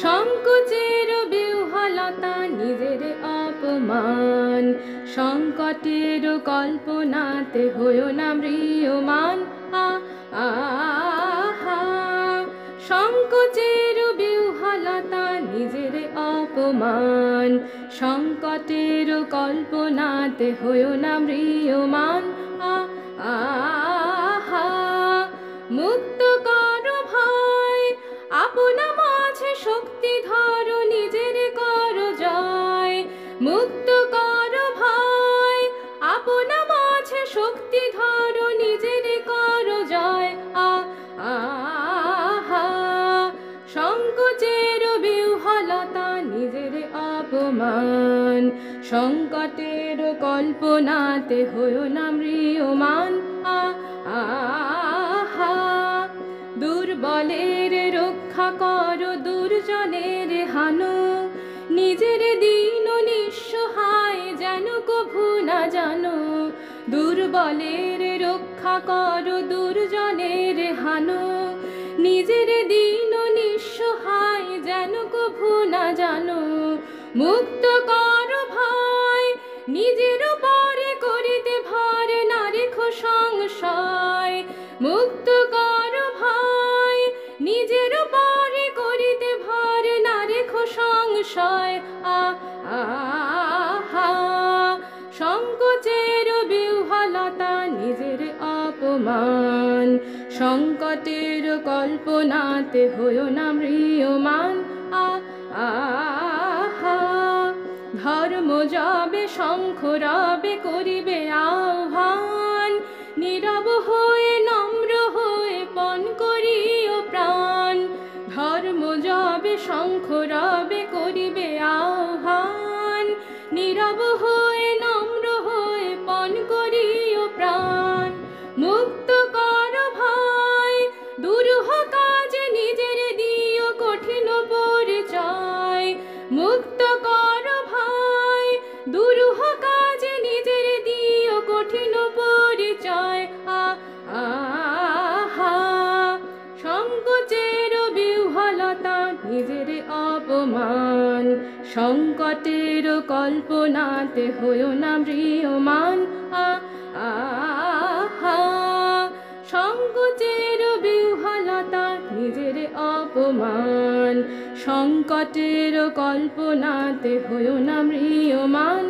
সংকোচের বিহ্বলতা নিজের অপমান, সংকটের কল্পনাতে হইও না ম্রিয়মান। আহা, সংকোচের বিহ্বলতা নিজের অপমান, সংকটের কল্পনাতে হইও না ম্রিয়মান। আহা, মুক্ত করো ভয়, আপনা মাঝে শক্তি ধরো, নিজের করো জয়। মুক্ত করো ভয়, আপনা মাঝে শক্তি ধরো, নিজের করো জয়। আহা, সংকোচের বিহ্বলতা নিজের অপমান, সংকটের কল্পনাতে হইও না ম্রিয়মান। আহা, দুর্বলের রক্ষা করো, দুর্জনের হানো, নিজের দীন নিঃসহায় যেন কভু না জানো। দুর্বলের রক্ষা করো, দুর্জনের হানো, নিজের দীন নিঃসহায় যেন কভু না জানো। মুক্ত করো ভয়, নিজের উপরে করিতে ভর, না রেখো সংশয়। মুক্ত করো ভয়, নিজের উপরে করিতে ভর, না রেখো সংশয়। আহা, সংকোচের বিহ্বলতা নিজের অপমান, সংকটের কল্পনাতে হইও না ম্রিয়মান। আহা, ধর্ম যাবে শঙ্খ রবে করিবে আহ্বান, নীরব হয়ে নম্র হয়ে পণ করিও প্রাণ। ধর্ম যাবে শঙ্খ রবে করিবে আহ্বান, নীরব হয়ে নম্র হয়ে পণ করিও প্রাণ। মুক্ত করো ভয়, দুরূহ কাজে নিজের দিও কঠিন পরিচয়। মুক্ত করো ভয়, দুরূহ কাজে নিজের দিও কঠিন পরিচয়। আহা, সংকোচের বিহ্বলতা নিজের অপমান, সংকটের কল্পনাতে হইও না ম্রিয়মান। আহা, সংকোচের বিহ্বলতা নিজের অপমান, সংকটের কল্পনাতে হইও না ম্রিয়মান।